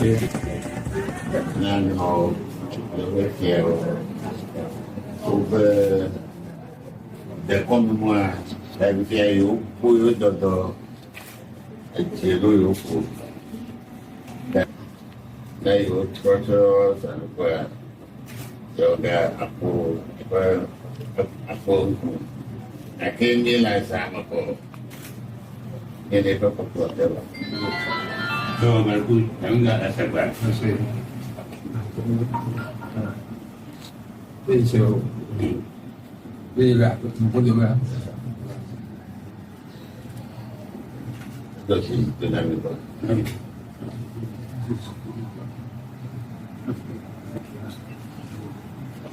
Nano, the Fiero, over the common one, like you, who you do a chilo, that you torture and where you got a phone. I came in like I'm a phone. In a couple of whatever. So I'm good. I'm not a setback. So, we got what you got. Does he dynamic?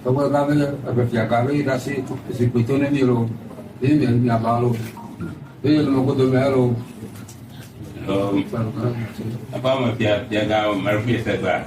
Kalau kami berpihak kami rasa sebetulnya ni lo, ini yang baru, ini lo mau tu baru. Apa macam dia Murphy sebab.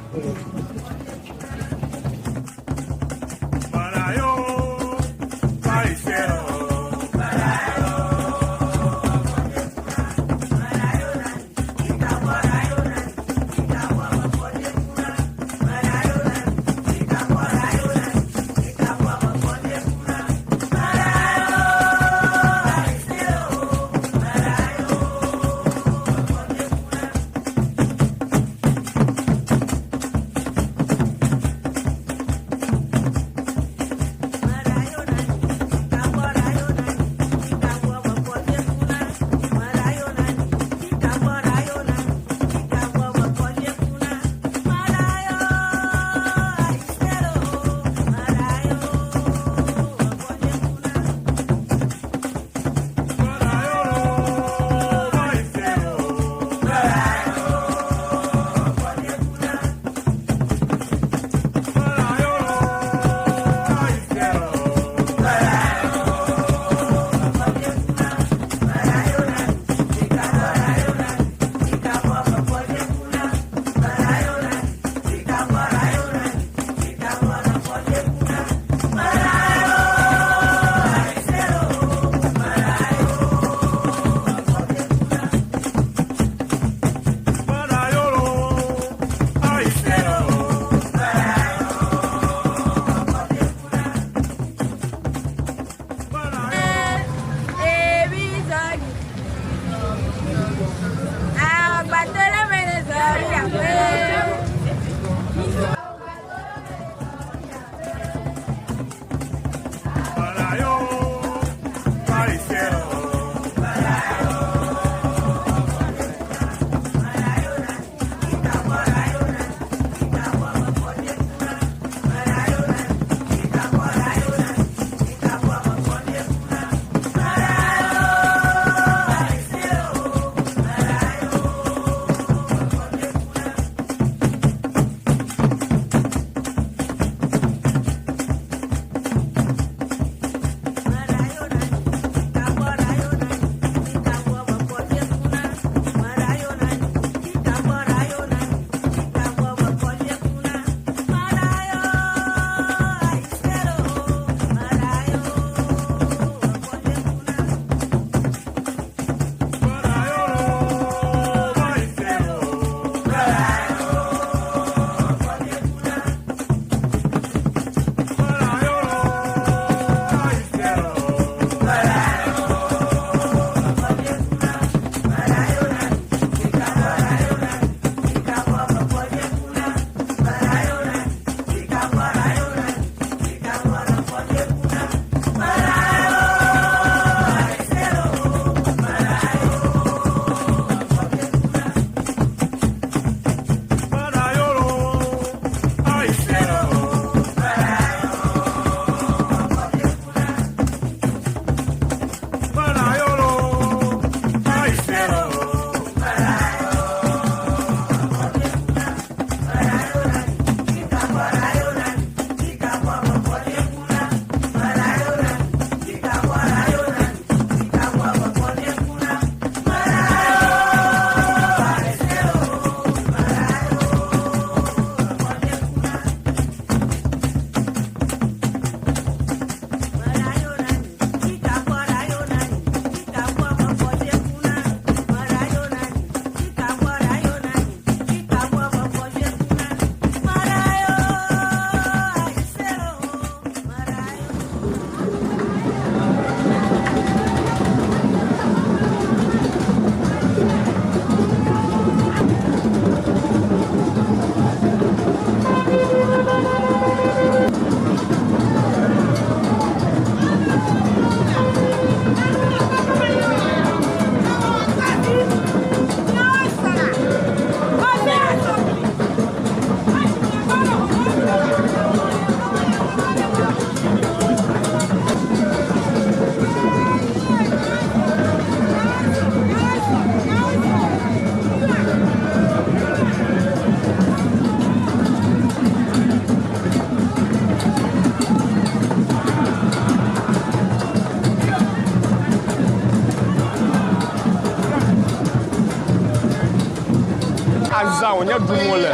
azã wonye ɖum wole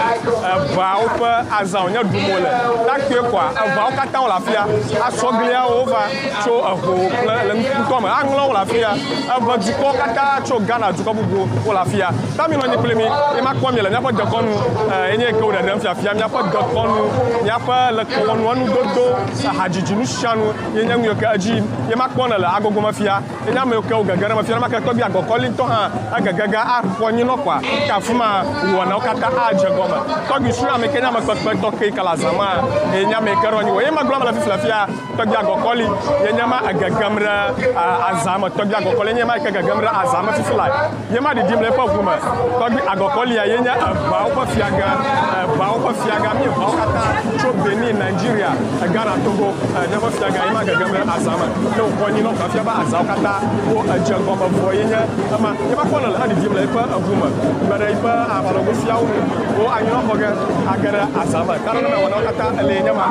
eʋawo ƒe azã wonye ɖum wole takpie koa eʋawo katã wole afia asɔgliawo va tso eʋo kple le ŋkutɔ me aŋlɔwo le afia eve dukɔwo katã tso Ghana dukɔ bubu wole afia ta mi nɔ anyi kple mi ye makpɔ mi le míaƒe dekɔnu enye ke wo ɖeɖem fiafia míaƒe dekɔnu míaƒe lekewɔnu enudodo hadzidzi nusianu ye nye nu yiwo ke edzi ye makpɔ ne le agogo fia ye nye ame yiwo ke wo gege ɖe me fia ne make Togbe Agorkoli ŋutɔ hã egege ga axɔ anyinɔ koa ke afi ma wɔnawo katã adze gɔme Togbe Sri ame ke nye ame kpekpetɔ ke ke le azã ma ye nye ame ke ɖo anyi wo ye magblɔm le fifi le fia Togbe Agorkoli ye nye ma egegem ɖe azã me Togbe Agorkoli nye ma ke gegem ɖe azã me fifi la ye ma ɖiɖim le eƒe ʋu me Togbe Agorkoli ye nye eʋawo ƒe fiaga mi eʋawo katã tso Benin Nigeria Ghana Togo nye ƒe fiaga ye ma gegem ɖe azã me ne wòxɔ anyinɔ koa fia be azãwo katã wo edze gɔme vɔ ye nye ema ye makpɔ ne le eɖiɖim le eƒe ʋu me be ɖe eƒe aʋalɔgofiawo wo anyinɔxɔ ge age ɖe azã me ta ne wɔnawo katã ele nye ma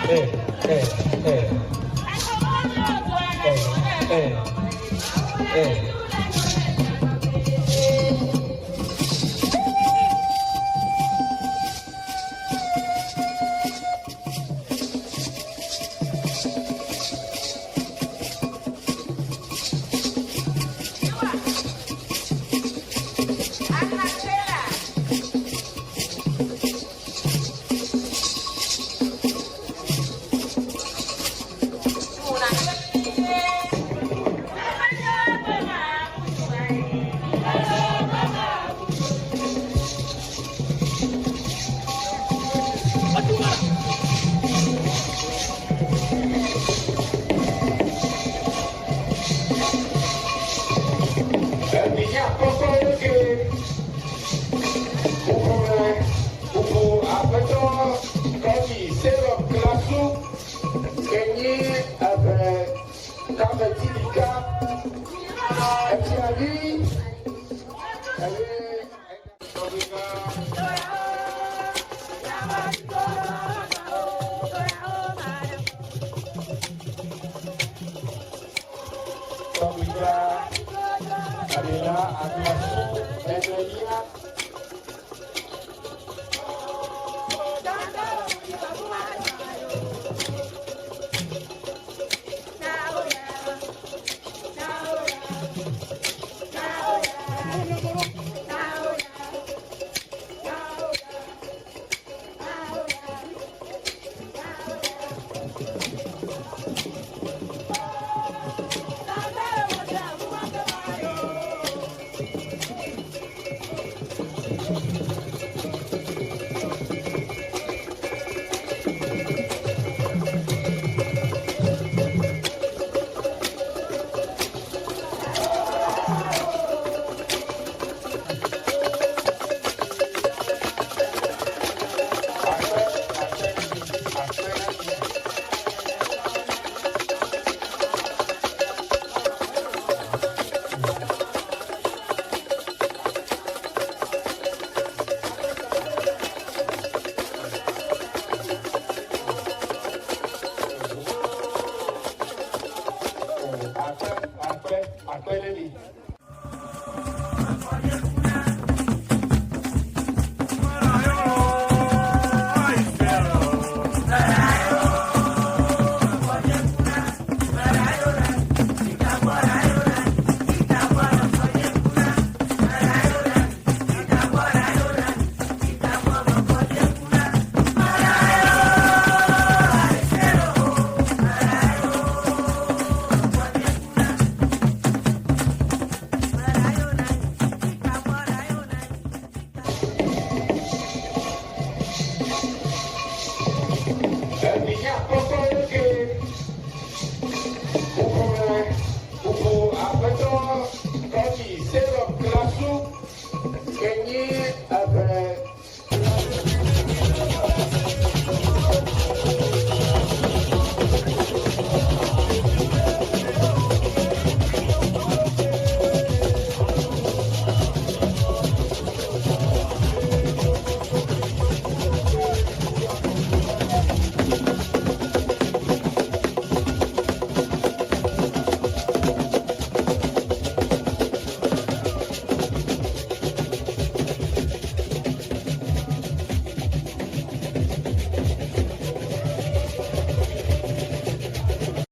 Togbe